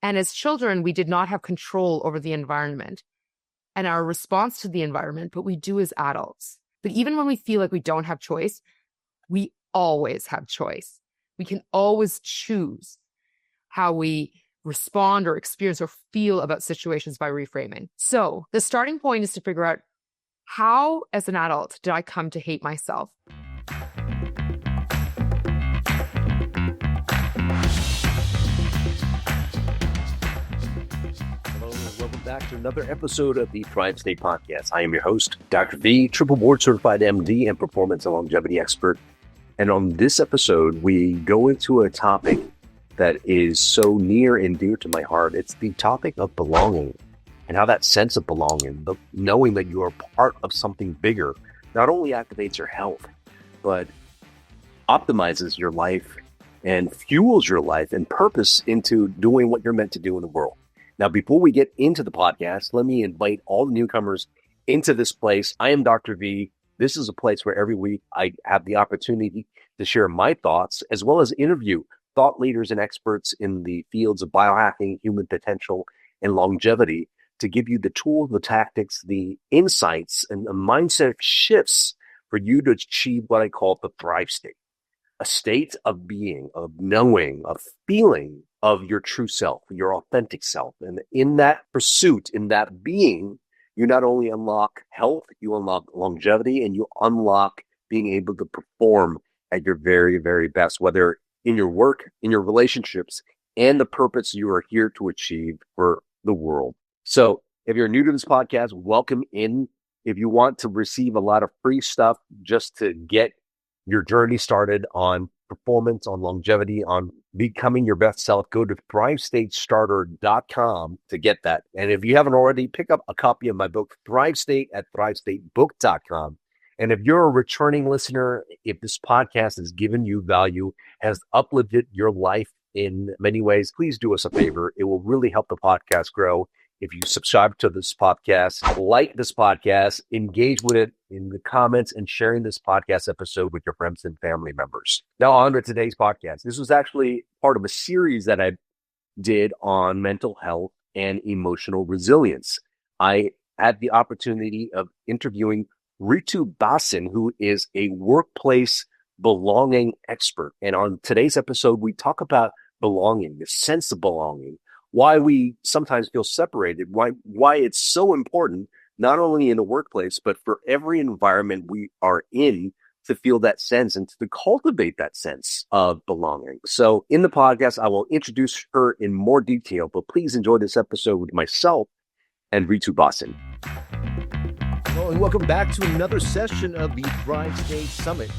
And as children, we did not have control over the environment and our response to the environment, but we do as adults. But even when we feel like we don't have choice, we always have choice. We can always choose how we respond or experience or feel about situations by reframing. So the starting point is to figure out, how, as an adult, did I come to hate myself? Welcome back to another episode of the Thrive State Podcast. I am your host, Dr. V, triple board certified MD and performance and longevity expert. And on this episode, we go into a topic that is so near and dear to my heart. It's the topic of belonging and how that sense of belonging, the knowing that you are part of something bigger, not only activates your health, but optimizes your life and fuels your life and purpose into doing what you're meant to do in the world. Now, before we get into the podcast, let me invite all the newcomers into this place. I am Dr. V. This is a place where every week I have the opportunity to share my thoughts, as well as interview thought leaders and experts in the fields of biohacking, human potential, and longevity to give you the tools, the tactics, the insights, and the mindset shifts for you to achieve what I call the Thrive State. A state of being, of knowing, of feeling of your true self, your authentic self. And in that pursuit, in that being, you not only unlock health, you unlock longevity, and you unlock being able to perform at your very, very best, whether in your work, in your relationships, and the purpose you are here to achieve for the world. So if you're new to this podcast, welcome in. If you want to receive a lot of free stuff just to get your journey started on performance, on longevity, on becoming your best self, go to thrivestatestarter.com to get that. And if you haven't already, pick up a copy of my book, Thrive State, at thrivestatebook.com. And if you're a returning listener, if this podcast has given you value, has uplifted your life in many ways, please do us a favor. It will really help the podcast grow. If you subscribe to this podcast, like this podcast, engage with it in the comments, and sharing this podcast episode with your friends and family members. Now on to today's podcast. This was actually part of a series that I did on mental health and emotional resilience. I had the opportunity of interviewing Ritu Bhasin, who is a workplace belonging expert. And on today's episode, we talk about belonging, the sense of belonging, why we sometimes feel separated, why it's so important, not only in the workplace, but for every environment we are in, to feel that sense and to cultivate that sense of belonging. So in the podcast, I will introduce her in more detail, but please enjoy this episode with myself and Ritu Bhasin. Hello, and welcome back to another session of the Thrive State Summit.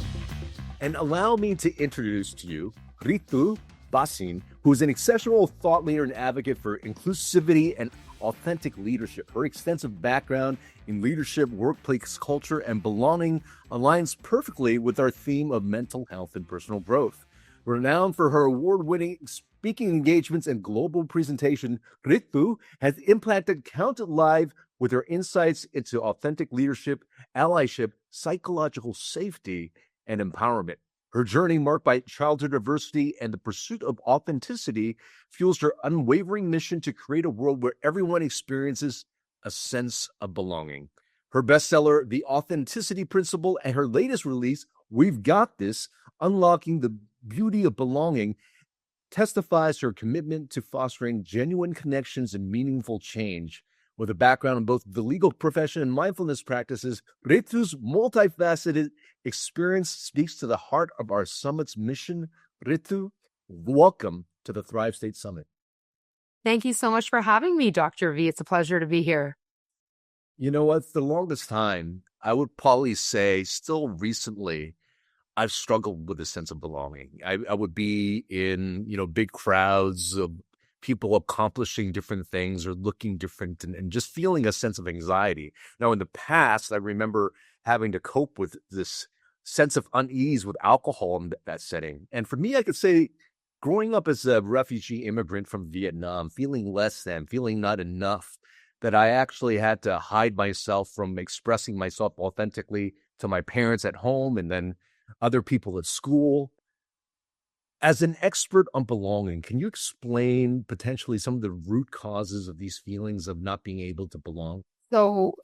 And allow me to introduce to you Ritu Bhasin, who is an exceptional thought leader and advocate for inclusivity and authentic leadership. Her extensive background in leadership, workplace culture, and belonging aligns perfectly with our theme of mental health and personal growth. Renowned for her award-winning speaking engagements and global presentation, Ritu has impacted countless lives with her insights into authentic leadership, allyship, psychological safety, and empowerment. Her journey, marked by childhood adversity and the pursuit of authenticity, fuels her unwavering mission to create a world where everyone experiences a sense of belonging. Her bestseller, The Authenticity Principle, and her latest release, We've Got This, Unlocking the Beauty of Belonging, testifies to her commitment to fostering genuine connections and meaningful change. With a background in both the legal profession and mindfulness practices, Ritu's multifaceted experience speaks to the heart of our summit's mission. Ritu, welcome to the Thrive State Summit. Thank you so much for having me, Dr. V. It's a pleasure to be here. You know what? The longest time, I would probably say still recently, I've struggled with a sense of belonging. I would be in, big crowds of people accomplishing different things or looking different and just feeling a sense of anxiety. Now, in the past, I remember having to cope with this sense of unease with alcohol in that setting. And for me, I could say growing up as a refugee immigrant from Vietnam, feeling less than, feeling not enough, that I actually had to hide myself from expressing myself authentically to my parents at home and then other people at school. As an expert on belonging, can you explain potentially some of the root causes of these feelings of not being able to belong? So,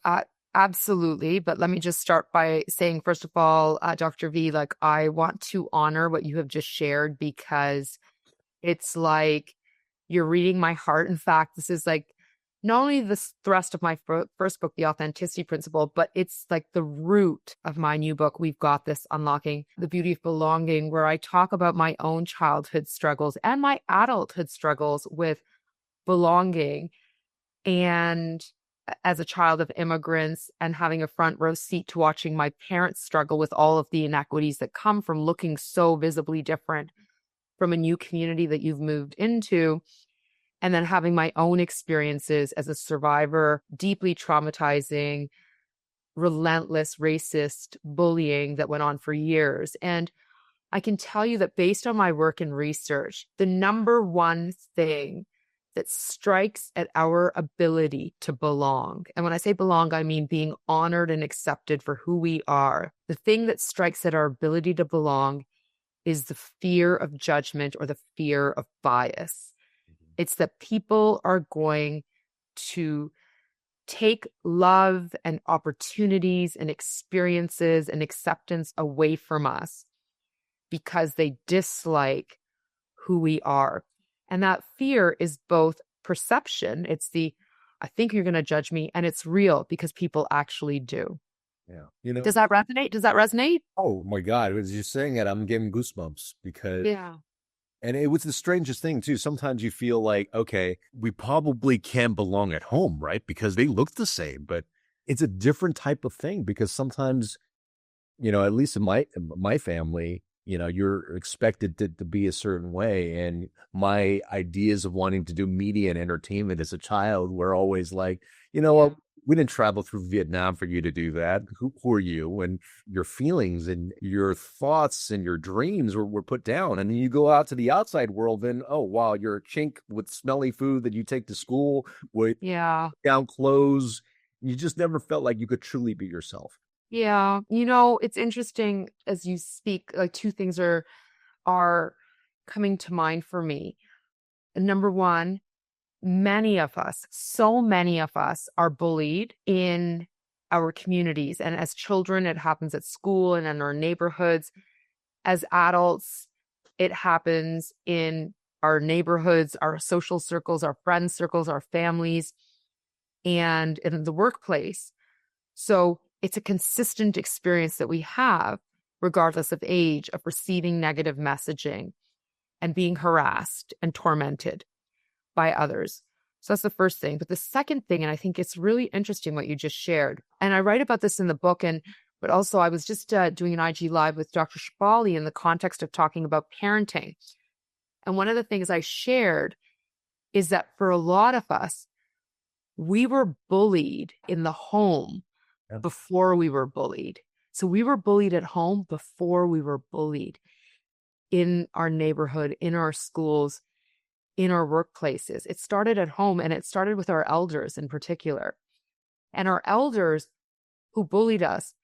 absolutely. But let me just start by saying, first of all, Dr. V, like, I want to honor what you have just shared because it's like you're reading my heart. In fact, this is like not only the thrust of my first book, The Authenticity Principle, but it's like the root of my new book, We've Got This, Unlocking the Beauty of Belonging, where I talk about my own childhood struggles and my adulthood struggles with belonging. And as a child of immigrants and having a front row seat to watching my parents struggle with all of the inequities that come from looking so visibly different from a new community that you've moved into, and then having my own experiences as a survivor, deeply traumatizing, relentless, racist bullying that went on for years. And I can tell you that based on my work and research, the number one thing that strikes at our ability to belong, and when I say belong, I mean being honored and accepted for who we are. The thing that strikes at our ability to belong is the fear of judgment or the fear of bias. It's that people are going to take love and opportunities and experiences and acceptance away from us because they dislike who we are. And that fear is both perception, it's the, I think you're going to judge me, and it's real because people actually do. Yeah. Does that resonate? Does that resonate? Oh my God. As you're saying it, I'm getting goosebumps because, Yeah. and it was the strangest thing too. Sometimes you feel like, okay, we probably can belong at home, right? Because they look the same, but it's a different type of thing because sometimes, at least in my family, you're expected to be a certain way. And my ideas of wanting to do media and entertainment as a child were always like, Yeah. what, we didn't travel through Vietnam for you to do that. Who are you? And your feelings and your thoughts and your dreams were put down. And then you go out to the outside world, and oh wow, you're a chink with smelly food that you take to school with Yeah. down clothes. You just never felt like you could truly be yourself. Yeah. It's interesting as you speak, like two things are coming to mind for me. Number one, many of us, so many of us are bullied in our communities. And as children, it happens at school and in our neighborhoods. As adults, it happens in our neighborhoods, our social circles, our friend circles, our families, and in the workplace. So it's a consistent experience that we have, regardless of age, of receiving negative messaging and being harassed and tormented by others. So that's the first thing. But the second thing, and I think it's really interesting what you just shared, and I write about this in the book, but also I was just doing an IG Live with Dr. Shibali in the context of talking about parenting. And one of the things I shared is that for a lot of us, we were bullied in the home before we were bullied. So we were bullied at home before we were bullied in our neighborhood, in our schools, in our workplaces. It started at home, and it started with our elders in particular. And our elders who bullied us,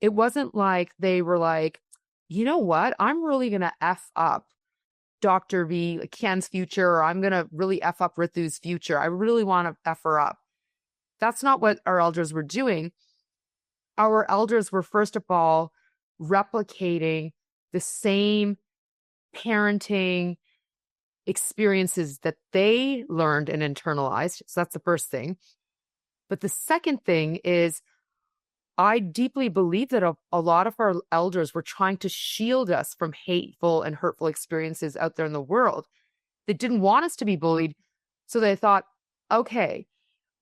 it wasn't like they were like, you know what? I'm really going to F up Dr. V, Kien's future, or I'm going to really F up Ritu's future. I really want to F her up. That's not what our elders were doing. Our elders were, first of all, replicating the same parenting experiences that they learned and internalized. So that's the first thing. But the second thing is, I deeply believe that a lot of our elders were trying to shield us from hateful and hurtful experiences out there in the world. They didn't want us to be bullied. So they thought, okay,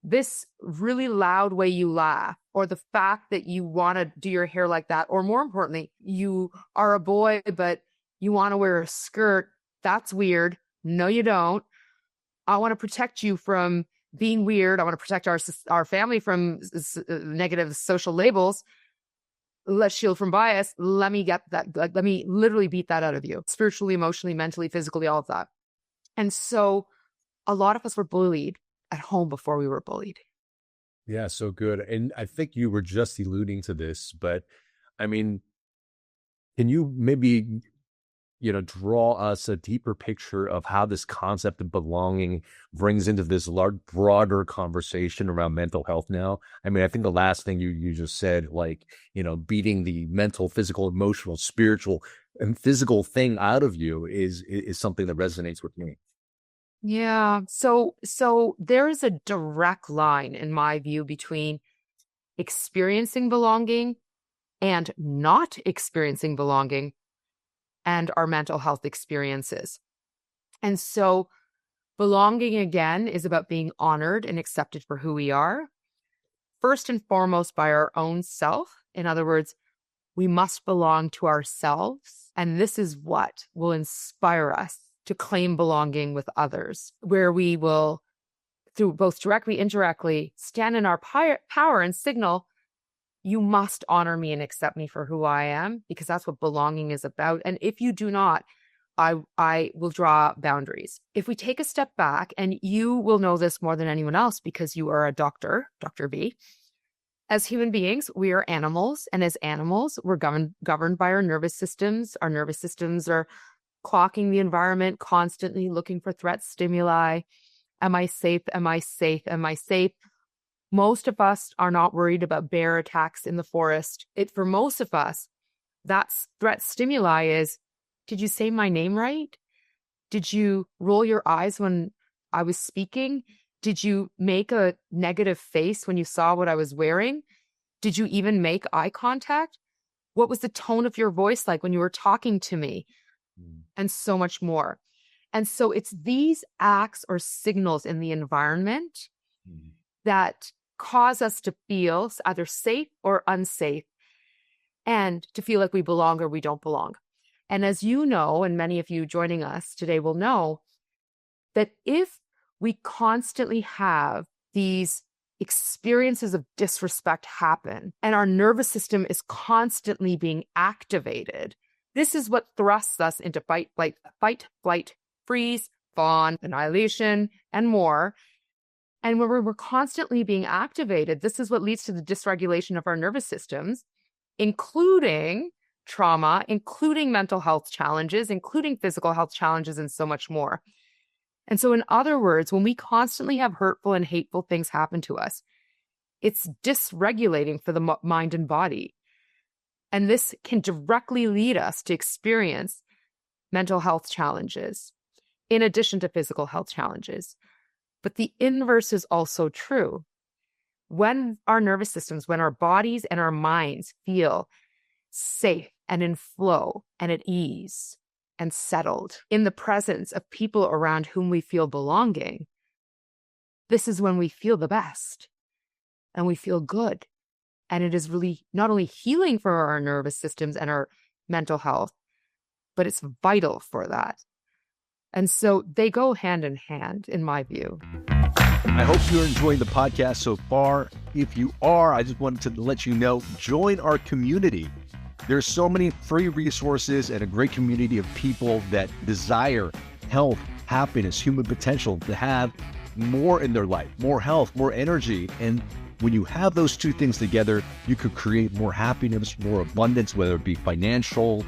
this really loud way you laugh, or the fact that you want to do your hair like that, or more importantly, you are a boy, but you want to wear a skirt, that's weird. No, you don't. I want to protect you from being weird. I want to protect our family from negative social labels. Let's shield from bias. Let me get that. Let me literally beat that out of you, spiritually, emotionally, mentally, physically, all of that. And so a lot of us were bullied at home before we were bullied. Yeah, so good. And I think you were just alluding to this, but I mean, can you maybe draw us a deeper picture of how this concept of belonging brings into this broader conversation around mental health now? I mean, I think the last thing you just said, like, beating the mental, physical, emotional, spiritual, and physical thing out of you is something that resonates with me. Yeah. So there is a direct line, in my view, between experiencing belonging and not experiencing belonging and our mental health experiences. And so belonging, again, is about being honored and accepted for who we are, first and foremost by our own self. In other words, we must belong to ourselves. And this is what will inspire us to claim belonging with others, where we will, through both directly, indirectly, stand in our power and signal, you must honor me and accept me for who I am, because that's what belonging is about. And if you do not, I will draw boundaries. If we take a step back, and you will know this more than anyone else because you are a doctor, Dr. B. As human beings, we are animals. And as animals, we're governed by our nervous systems. Our nervous systems are clocking the environment, constantly looking for threat stimuli. Am I safe? Am I safe? Am I safe? Most of us are not worried about bear attacks in the forest. For most of us, that threat stimuli is, did you say my name right? Did you roll your eyes when I was speaking? Did you make a negative face when you saw what I was wearing? Did you even make eye contact? What was the tone of your voice like when you were talking to me? And so much more. And so it's these acts or signals in the environment that cause us to feel either safe or unsafe, and to feel like we belong or we don't belong. And as you know, and many of you joining us today will know, that if we constantly have these experiences of disrespect happen and our nervous system is constantly being activated, this is what thrusts us into fight, flight, freeze, fawn, annihilation, and more. And when we're constantly being activated, this is what leads to the dysregulation of our nervous systems, including trauma, including mental health challenges, including physical health challenges, and so much more. And so, in other words, when we constantly have hurtful and hateful things happen to us, it's dysregulating for the mind and body. And this can directly lead us to experience mental health challenges, in addition to physical health challenges. But the inverse is also true. When our nervous systems, when our bodies and our minds feel safe and in flow and at ease and settled in the presence of people around whom we feel belonging, this is when we feel the best and we feel good. And it is really not only healing for our nervous systems and our mental health, but it's vital for that. And so they go hand in hand, in my view. I hope you're enjoying the podcast so far. If you are, I just wanted to let you know, join our community. There's so many free resources and a great community of people that desire health, happiness, human potential, to have more in their life, more health, more energy. And when you have those two things together, you could create more happiness, more abundance, whether it be financial,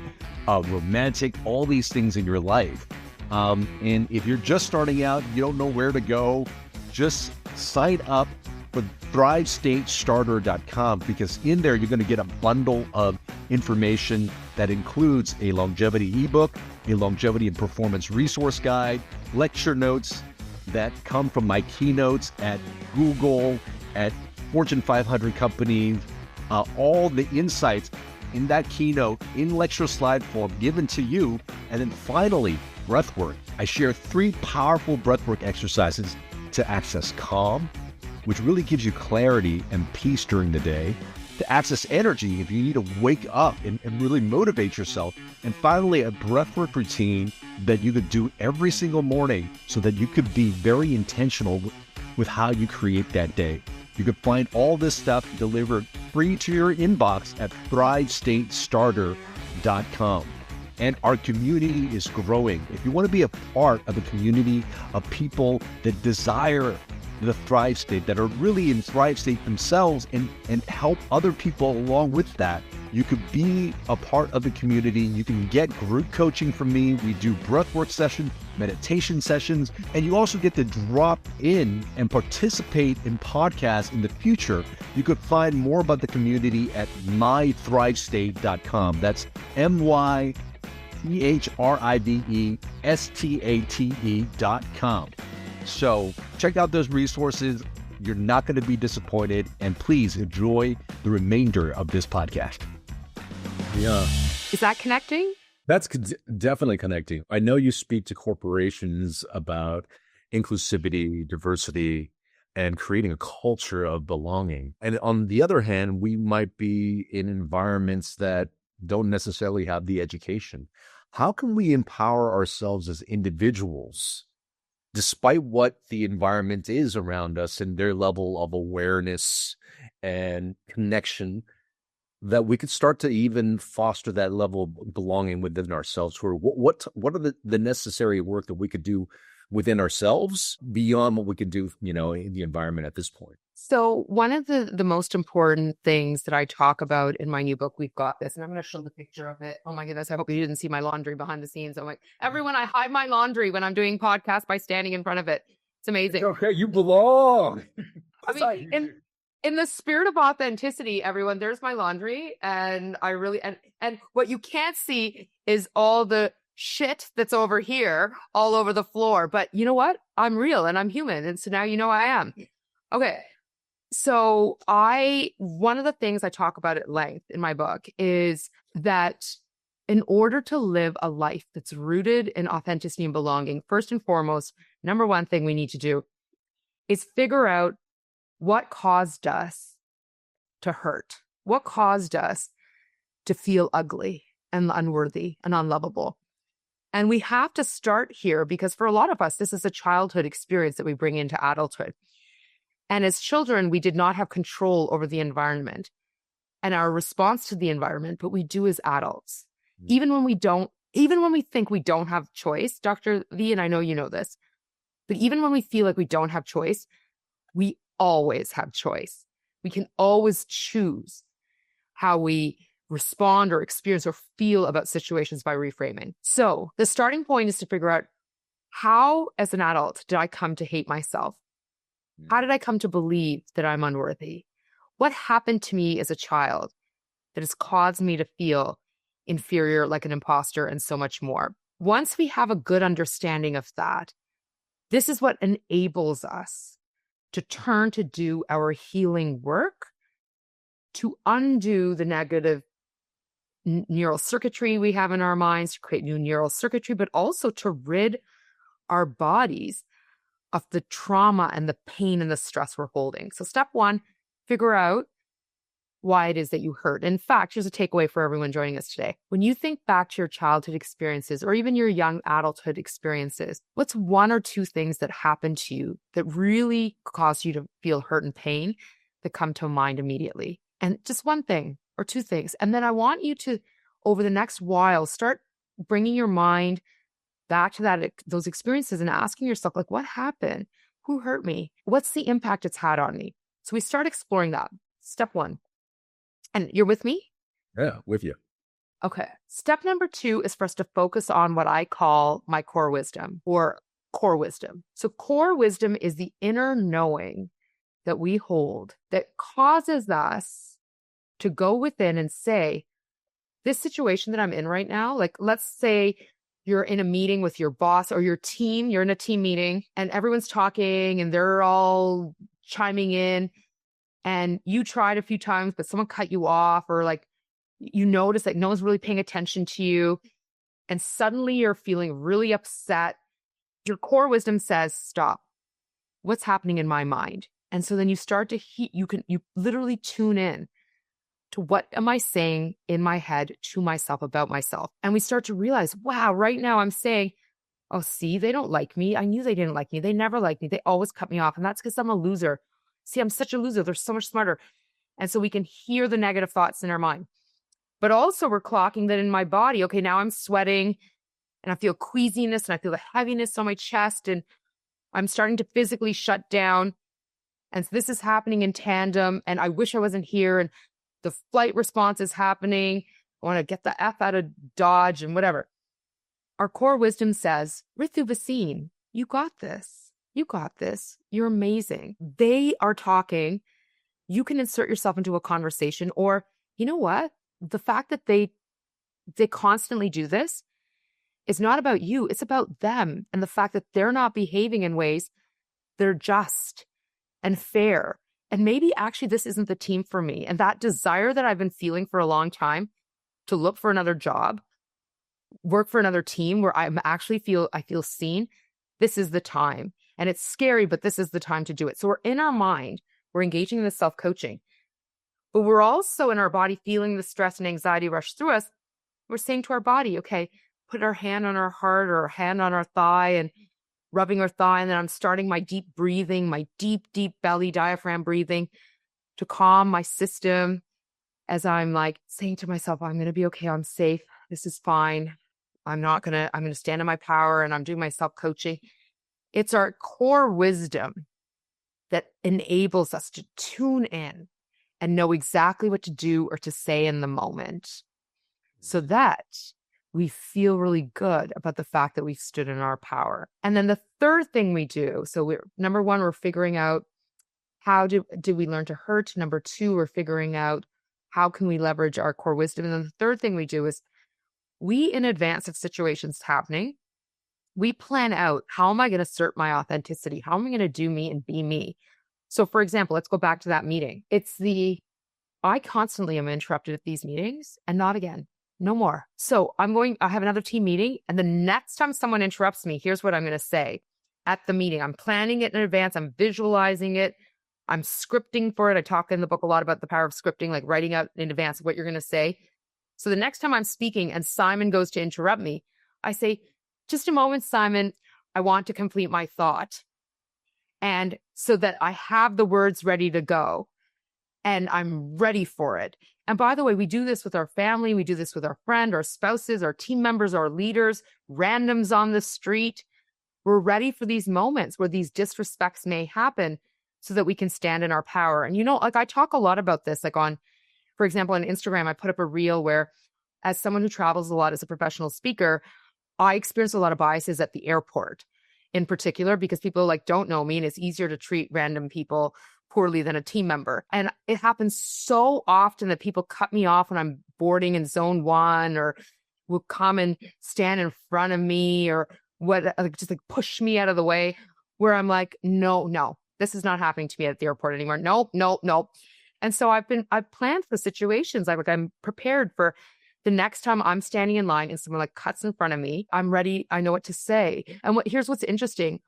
romantic, all these things in your life. And if you're just starting out, you don't know where to go, just sign up for thrivestatestarter.com, because in there you're going to get a bundle of information that includes a longevity ebook, a longevity and performance resource guide, lecture notes that come from my keynotes at Google, at Fortune 500 companies, all the insights in that keynote in lecture slide form given to you. And then finally, breathwork. I share 3 powerful breathwork exercises to access calm, which really gives you clarity and peace during the day, to access energy if you need to wake up and really motivate yourself, and finally a breathwork routine that you could do every single morning so that you could be very intentional with how you create that day. You can find all this stuff delivered free to your inbox at thrivestatestarter.com. And our community is growing. If you want to be a part of a community of people that desire the Thrive State, that are really in Thrive State themselves, and help other people along with that, You could be a part of the community. You can get group coaching from me. We do breathwork sessions, meditation sessions, and you also get to drop in and participate in podcasts in the future. You could find more about the community at mythrivestate.com. That's mythrivestate.com. So check out those resources. You're not going to be disappointed. And please enjoy the remainder of this podcast. Yeah. Is that connecting? That's definitely connecting. I know you speak to corporations about inclusivity, diversity, and creating a culture of belonging. And on the other hand, we might be in environments that don't necessarily have the education. How can we empower ourselves as individuals, despite what the environment is around us and their level of awareness and connection, that we could start to even foster that level of belonging within ourselves? Or what are the necessary work that we could do within ourselves beyond what we could do, in the environment at this point? So one of the most important things that I talk about in my new book, We've Got This, and I'm going to show the picture of it. Oh my goodness, I hope you didn't see my laundry behind the scenes. I'm like, everyone, I hide my laundry when I'm doing podcasts by standing in front of it. It's amazing. Okay, you belong. I mean, in the spirit of authenticity, everyone, there's my laundry. And I really, and what you can't see is all the shit that's over here, all over the floor. But you know what? I'm real and I'm human. And so now you know I am. Okay. So one of the things I talk about at length in my book is that in order to live a life that's rooted in authenticity and belonging, first and foremost, number one thing we need to do is figure out what caused us to hurt, what caused us to feel ugly and unworthy and unlovable. And we have to start here because for a lot of us, this is a childhood experience that we bring into adulthood. And as children, we did not have control over the environment and our response to the environment, but we do as adults. Even when we think we don't have choice, Dr. V, and I know you know this, but even when we feel like we don't have choice, we always have choice. We can always choose how we respond or experience or feel about situations by reframing. So the starting point is to figure out, how, as an adult, did I come to hate myself? How did I come to believe that I'm unworthy? What happened to me as a child that has caused me to feel inferior, like an imposter, and so much more? Once we have a good understanding of that, this is what enables us to turn to do our healing work, to undo the negative neural circuitry we have in our minds, to create new neural circuitry, but also to rid our bodies of the trauma and the pain and the stress we're holding. So step one, figure out why it is that you hurt. In fact, here's a takeaway for everyone joining us today. When you think back to your childhood experiences or even your young adulthood experiences, what's one or two things that happened to you that really caused you to feel hurt and pain that come to mind immediately? And just one thing or two things. And then I want you to, over the next while, start bringing your mind back to those experiences and asking yourself, like, what happened? Who hurt me? What's the impact it's had on me? So we start exploring that. Step one. And you're with me? Yeah, with you. Okay. Step number two is for us to focus on what I call my core wisdom or core wisdom. So core wisdom is the inner knowing that we hold that causes us to go within and say, this situation that I'm in right now, like let's say you're in a meeting with your boss or your team, you're in a team meeting and everyone's talking and they're all chiming in. And you tried a few times, but someone cut you off, or like you notice that no one's really paying attention to you. And suddenly you're feeling really upset. Your core wisdom says, stop. What's happening in my mind? And so then you start to you literally tune in to what am I saying in my head to myself about myself. And we start to realize, wow, right now I'm saying, oh, see, they don't like me. I knew they didn't like me. They never liked me. They always cut me off. And that's because I'm a loser. See, I'm such a loser. They're so much smarter. And so we can hear the negative thoughts in our mind. But also we're clocking that in my body. Okay, now I'm sweating and I feel queasiness and I feel the heaviness on my chest and I'm starting to physically shut down. And so this is happening in tandem and I wish I wasn't here. And the flight response is happening. I want to get the F out of Dodge and whatever. Our core wisdom says, Ritu Bhasin, you got this. You got this. You're amazing. They are talking. You can insert yourself into a conversation, or you know what? The fact that they constantly do this is not about you. It's about them, and the fact that they're not behaving in ways that are just and fair. And maybe actually this isn't the team for me. And that desire that I've been feeling for a long time to look for another job, work for another team where I feel seen, this is the time. And it's scary, but this is the time to do it. So we're in our mind, we're engaging in the self-coaching, but we're also in our body feeling the stress and anxiety rush through us. We're saying to our body, okay, put our hand on our heart or our hand on our thigh and rubbing our thigh. And then I'm starting my deep breathing, my deep, deep belly diaphragm breathing to calm my system as I'm like saying to myself, I'm going to be okay. I'm safe. This is fine. I'm going to stand in my power, and I'm doing my self-coaching. It's our core wisdom that enables us to tune in and know exactly what to do or to say in the moment, so that we feel really good about the fact that we've stood in our power. And then the third thing we do, so number one, we're figuring out how do we learn to hurt? Number two, we're figuring out how can we leverage our core wisdom? And then the third thing we do is we, in advance of situations happening, we plan out, how am I going to assert my authenticity? How am I going to do me and be me? So for example, let's go back to that meeting. I constantly am interrupted at these meetings, and not again, no more. So I have another team meeting, and the next time someone interrupts me, here's what I'm going to say at the meeting. I'm planning it in advance. I'm visualizing it. I'm scripting for it. I talk in the book a lot about the power of scripting, like writing out in advance what you're going to say. So the next time I'm speaking and Simon goes to interrupt me, I say, just a moment, Simon, I want to complete my thought. And so that I have the words ready to go and I'm ready for it. And by the way, we do this with our family. We do this with our friend, our spouses, our team members, our leaders, randoms on the street. We're ready for these moments where these disrespects may happen so that we can stand in our power. And, like I talk a lot about this, like for example, on Instagram, I put up a reel where, as someone who travels a lot as a professional speaker, I experience a lot of biases at the airport in particular, because people don't know me, and it's easier to treat random people poorly than a team member. And it happens so often that people cut me off when I'm boarding in zone 1, or will come and stand in front of me, or just push me out of the way, where I'm like, no, this is not happening to me at the airport anymore. Nope. And so I've planned for situations. I'm prepared for the next time I'm standing in line and someone cuts in front of me. I'm ready. I know what to say. And here's what's interesting.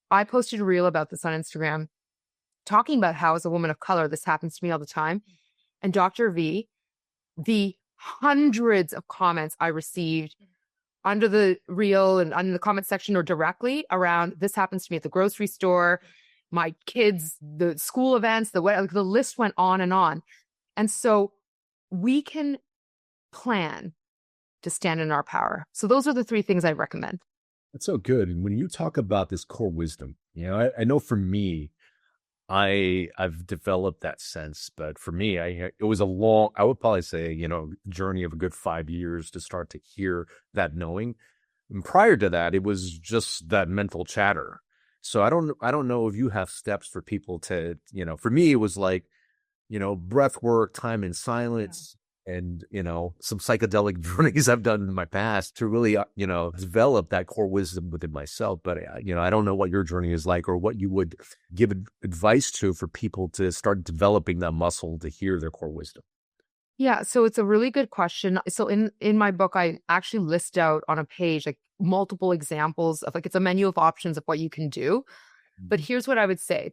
I posted a reel about this on Instagram, talking about how, as a woman of color, this happens to me all the time. And Dr. V, the hundreds of comments I received under the reel and on the comment section or directly around, this happens to me at the grocery store, my kids, the school events, the list went on and on. And so we can plan to stand in our power. So those are the 3 things I recommend. That's so good. And when you talk about this core wisdom, I know for me, I've developed that sense, but for me, it was I would probably say, journey of a good 5 years to start to hear that knowing. And prior to that, it was just that mental chatter. So I don't know if you have steps for people to, for me, it was breath work, time in silence, and, some psychedelic journeys I've done in my past to really, develop that core wisdom within myself. But, I don't know what your journey is like, or what you would give advice to for people to start developing that muscle to hear their core wisdom. Yeah, so it's a really good question. So in my book, I actually list out on a page multiple examples of it's a menu of options of what you can do. But here's what I would say.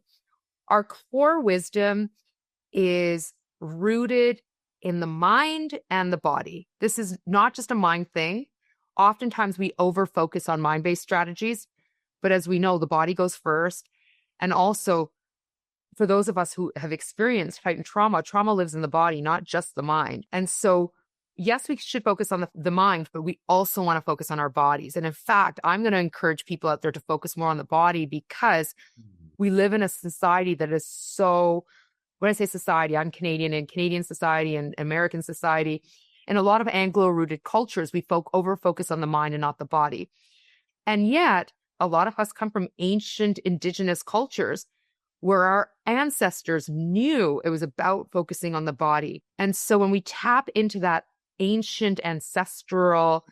Our core wisdom is rooted in the mind and the body. This is not just a mind thing. Oftentimes we over-focus on mind-based strategies, but as we know, the body goes first. And also, for those of us who have experienced heightened trauma lives in the body, not just the mind. And so, yes, we should focus on the mind, but we also want to focus on our bodies. And in fact, I'm going to encourage people out there to focus more on the body, because we live in a society that is so when I say society, I'm Canadian, and Canadian society and American society, and a lot of Anglo-rooted cultures, we over-focus on the mind and not the body. And yet, a lot of us come from ancient indigenous cultures where our ancestors knew it was about focusing on the body. And so when we tap into that ancient, ancestral,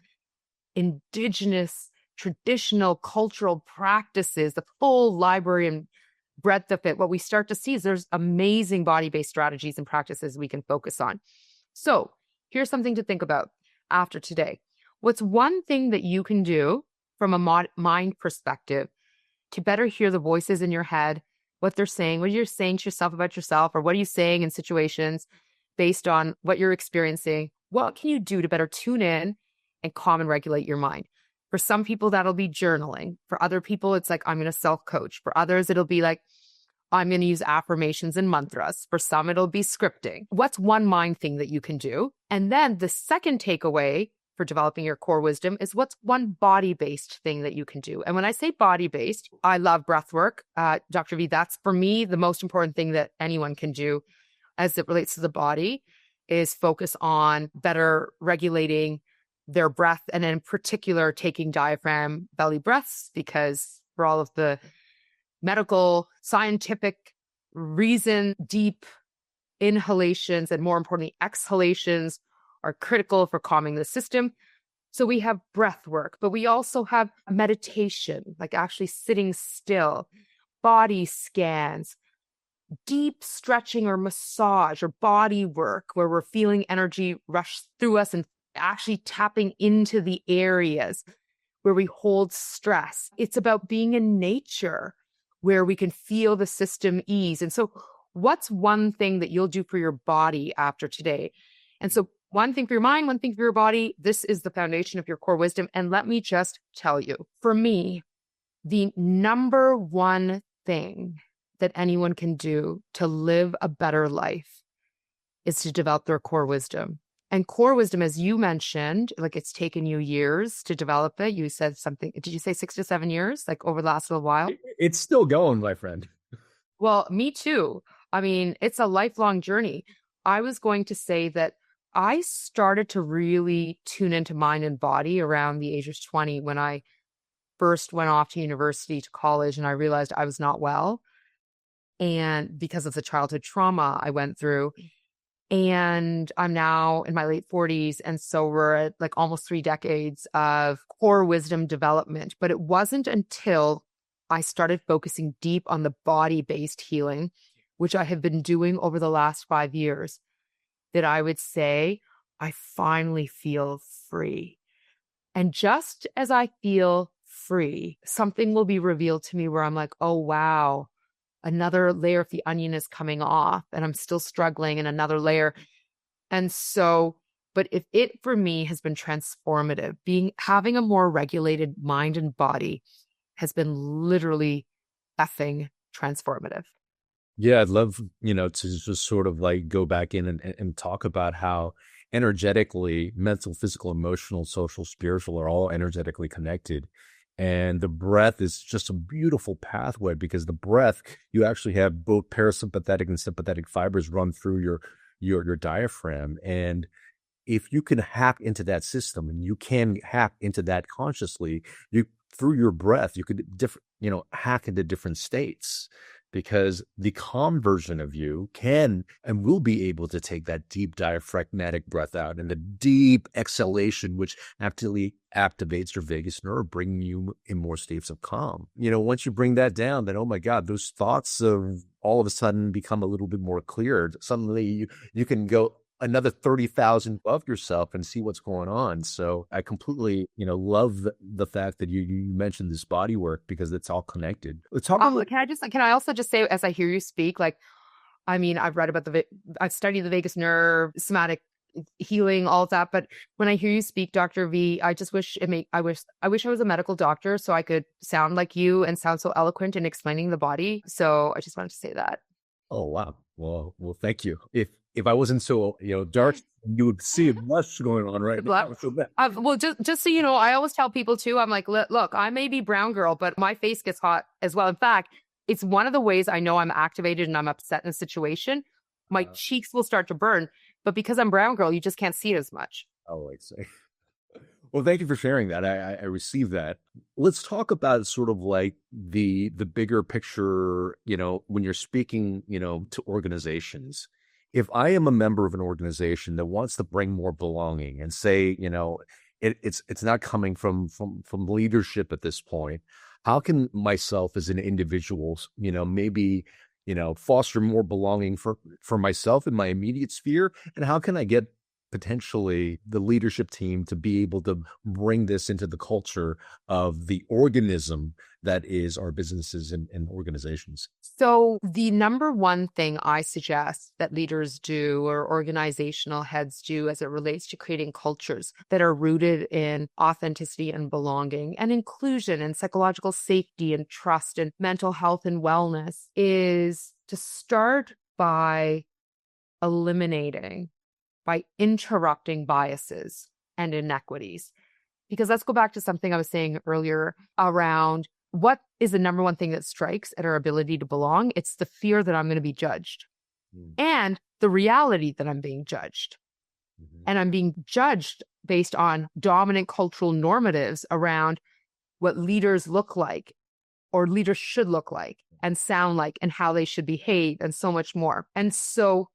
indigenous, traditional, cultural practices, the full library and breadth of it, what we start to see is there's amazing body-based strategies and practices we can focus on. So here's something to think about after today. What's one thing that you can do from a mind perspective to better hear the voices in your head, what they're saying, what you're saying to yourself about yourself, or what are you saying in situations based on what you're experiencing? What can you do to better tune in and calm and regulate your mind? For some people, that'll be journaling. For other people, it's like, I'm going to self-coach. For others, it'll be like, I'm going to use affirmations and mantras. For some, it'll be scripting. What's one mind thing that you can do? And then the second takeaway for developing your core wisdom is what's one body-based thing that you can do. And when I say body-based, I love breath work. Dr. V, that's for me the most important thing that anyone can do as it relates to the body is focus on better regulating their breath, and in particular, taking diaphragm belly breaths, because for all of the medical, scientific reason, deep inhalations and more importantly, exhalations are critical for calming the system. So we have breath work, but we also have meditation, like actually sitting still, body scans, deep stretching or massage or body work where we're feeling energy rush through us and actually tapping into the areas where we hold stress. It's about being in nature where we can feel the system ease. And so what's one thing that you'll do for your body after today? And so one thing for your mind, one thing for your body. This is the foundation of your core wisdom. And let me just tell you, for me, the number one thing that anyone can do to live a better life is to develop their core wisdom. And core wisdom, as you mentioned, like it's taken you years to develop it. You said something, did you say 6 to 7 years, like over the last little while? It's still going, my friend. Well, me too. I mean, it's a lifelong journey. I was going to say that I started to really tune into mind and body around the age of 20 when I first went off to university, to college, and I realized I was not well. And because of the childhood trauma I went through, and I'm now in my late 40s. And so we're at like almost 3 decades of core wisdom development. But it wasn't until I started focusing deep on the body-based healing, which I have been doing over the last 5 years, that I would say I finally feel free. And just as I feel free, something will be revealed to me where I'm like, oh, wow, another layer of the onion is coming off and I'm still struggling, and another layer. And so, but if it for me has been transformative, having a more regulated mind and body has been literally effing transformative. Yeah, I'd love, to just sort of like go back in and talk about how energetically, mental, physical, emotional, social, spiritual are all energetically connected. And the breath is just a beautiful pathway, because the breath, you actually have both parasympathetic and sympathetic fibers run through your diaphragm. And if you can hack into that system, and you can hack into that consciously, through your breath, you could hack into different states, because the calm version of you can and will be able to take that deep diaphragmatic breath out, and the deep exhalation, which actually activates your vagus nerve, bringing you in more states of calm. Once you bring that down, then, oh my God, those thoughts of all of a sudden become a little bit more clear. Suddenly you can go another 30,000 above yourself and see what's going on. So I completely, love the fact that you mentioned this body work, because it's all connected. Let's talk about. Can I also just say, as I hear you speak, like, I mean, I've read about I've studied the vagus nerve, somatic healing, all of that. But when I hear you speak, Dr. V, I just wish I wish I was a medical doctor so I could sound like you and sound so eloquent in explaining the body. So I just wanted to say that. Oh, wow. Well, thank you. If I wasn't so, dark, you would see much going on right now. Well, just so you know, I always tell people too, I'm like, look, I may be brown girl, but my face gets hot as well. In fact, it's one of the ways I know I'm activated and I'm upset in a situation. My cheeks will start to burn. But because I'm brown girl, you just can't see it as much. Oh, I see. Well, thank you for sharing that. I received that. Let's talk about sort of like the bigger picture, when you're speaking, to organizations. If I am a member of an organization that wants to bring more belonging and say, it's not coming from leadership at this point, how can myself as an individual, maybe, foster more belonging for myself in my immediate sphere? And how can I get potentially the leadership team to be able to bring this into the culture of the organism that is our businesses and organizations? So the number one thing I suggest that leaders do or organizational heads do as it relates to creating cultures that are rooted in authenticity and belonging and inclusion and psychological safety and trust and mental health and wellness is to start by interrupting biases and inequities. Because let's go back to something I was saying earlier around what is the number one thing that strikes at our ability to belong? It's the fear that I'm going to be judged and the reality that I'm being judged. And I'm being judged based on dominant cultural normatives around what leaders look like or leaders should look like and sound like and how they should behave and so much more. And so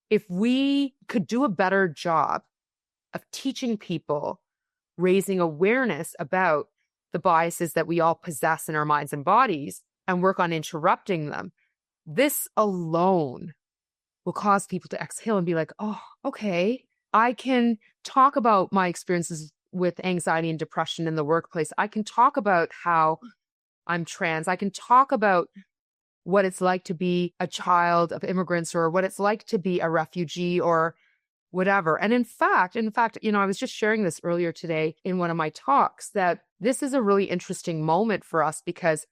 if we could do a better job of teaching people, raising awareness about the biases that we all possess in our minds and bodies and work on interrupting them, this alone will cause people to exhale and be like, oh, okay, I can talk about my experiences with anxiety and depression in the workplace. I can talk about how I'm trans. I can talk about what it's like to be a child of immigrants or what it's like to be a refugee or whatever. And in fact, I was just sharing this earlier today in one of my talks that this is a really interesting moment for us because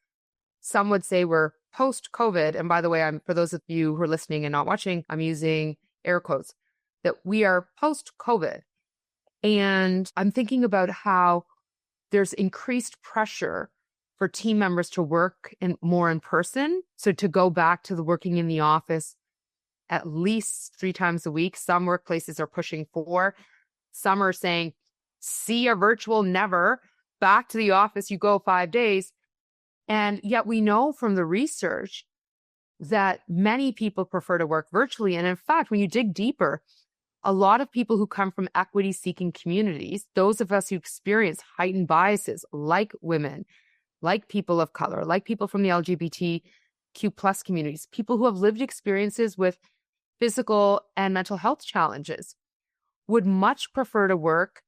some would say we're post-COVID. And by the way, for those of you who are listening and not watching, I'm using air quotes, that we are post-COVID. And I'm thinking about how there's increased pressure for team members to work more in person. So to go back to the working in the office at least 3 times a week. Some workplaces are pushing 4. Some are saying, see a virtual never. Back to the office, you go 5 days. And yet we know from the research that many people prefer to work virtually. And in fact, when you dig deeper, a lot of people who come from equity-seeking communities, those of us who experience heightened biases like women, like people of color, like people from the LGBTQ plus communities, people who have lived experiences with physical and mental health challenges, would much prefer to work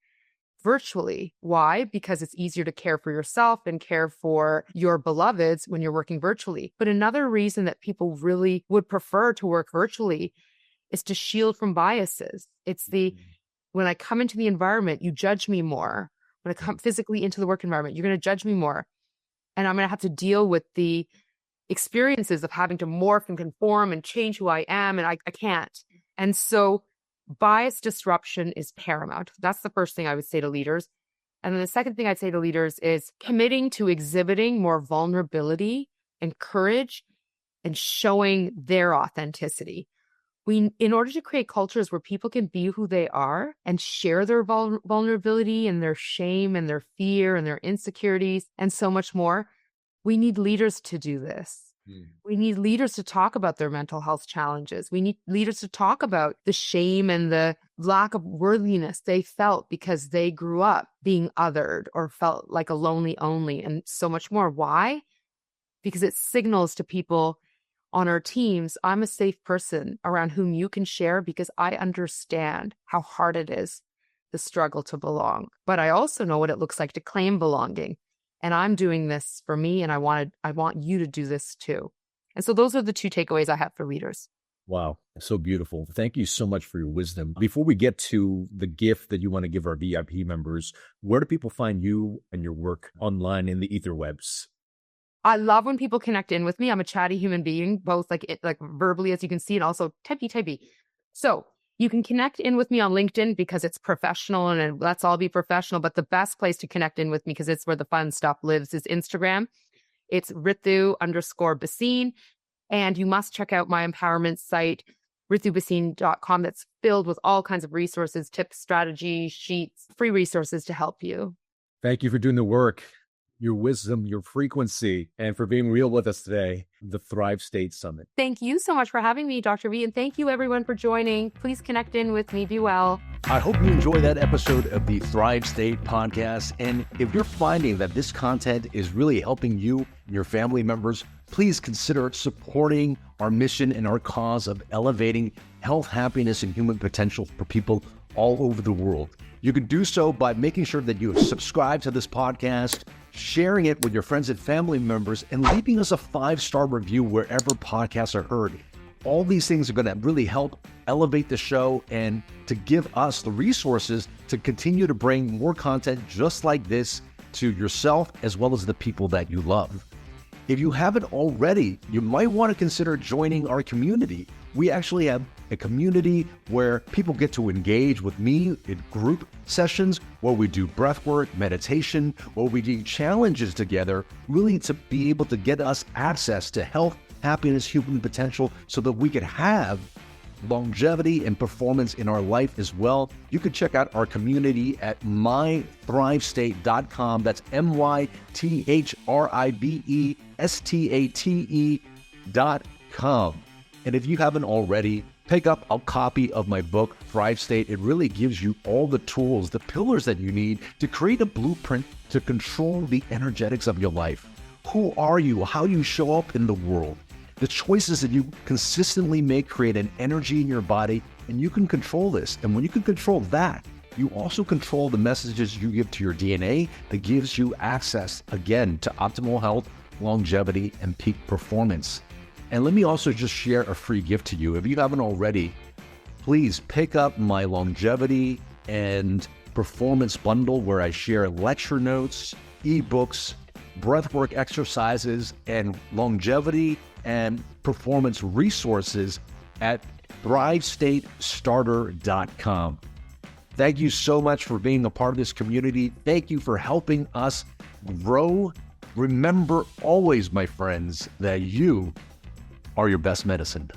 virtually. Why? Because it's easier to care for yourself and care for your beloveds when you're working virtually. But another reason that people really would prefer to work virtually is to shield from biases. It's when I come into the environment, you judge me more. When I come physically into the work environment, you're going to judge me more. And I'm going to have to deal with the experiences of having to morph and conform and change who I am. And I can't. And so bias disruption is paramount. That's the first thing I would say to leaders. And then the second thing I'd say to leaders is committing to exhibiting more vulnerability and courage and showing their authenticity. In order to create cultures where people can be who they are and share their vulnerability and their shame and their fear and their insecurities and so much more, we need leaders to do this. We need leaders to talk about their mental health challenges. We need leaders to talk about the shame and the lack of worthiness they felt because they grew up being othered or felt like a lonely only and so much more. Why? Because it signals to people on our teams, I'm a safe person around whom you can share because I understand how hard it is, the struggle to belong. But I also know what it looks like to claim belonging. And I'm doing this for me, and I want you to do this too. And so those are the 2 takeaways I have for leaders. Wow. So beautiful. Thank you so much for your wisdom. Before we get to the gift that you want to give our VIP members, where do people find you and your work online in the etherwebs? I love when people connect in with me. I'm a chatty human being, both like verbally, as you can see, and also typey. So you can connect in with me on LinkedIn because it's professional and let's all be professional. But the best place to connect in with me, because it's where the fun stuff lives, is Instagram. It's Ritu _Bhasin. And you must check out my empowerment site, ritubhasin.com that's filled with all kinds of resources, tips, strategies, sheets, free resources to help you. Thank you for doing the work, your wisdom, your frequency, and for being real with us today, the Thrive State Summit. Thank you so much for having me, Dr. V, and thank you everyone for joining. Please connect in with me. Be well. I hope you enjoy that episode of the Thrive State podcast. And if you're finding that this content is really helping you and your family members, please consider supporting our mission and our cause of elevating health, happiness, and human potential for people all over the world. You can do so by making sure that you subscribe to this podcast, sharing it with your friends and family members, and leaving us a 5-star review wherever podcasts are heard. All these things are going to really help elevate the show and to give us the resources to continue to bring more content just like this to yourself as well as the people that you love. If you haven't already, you might want to consider joining our community. We actually have a community where people get to engage with me in group sessions where we do breathwork, meditation, where we do challenges together, really to be able to get us access to health, happiness, human potential so that we could have longevity and performance in our life as well. You can check out our community at mythrivestate.com. That's mythrivestate.com. And if you haven't already, pick up a copy of my book, Thrive State. It really gives you all the tools, the pillars that you need to create a blueprint to control the energetics of your life. Who are you? How do you show up in the world? The choices that you consistently make create an energy in your body, and you can control this. And when you can control that, you also control the messages you give to your DNA that gives you access, again, to optimal health, longevity, and peak performance. And let me also just share a free gift to you. If you haven't already, please pick up my longevity and performance bundle where I share lecture notes, ebooks, breathwork exercises, and longevity and performance resources at thrivestatestarter.com. Thank you so much for being a part of this community. Thank you for helping us grow. Remember always, my friends, that you are your best medicine.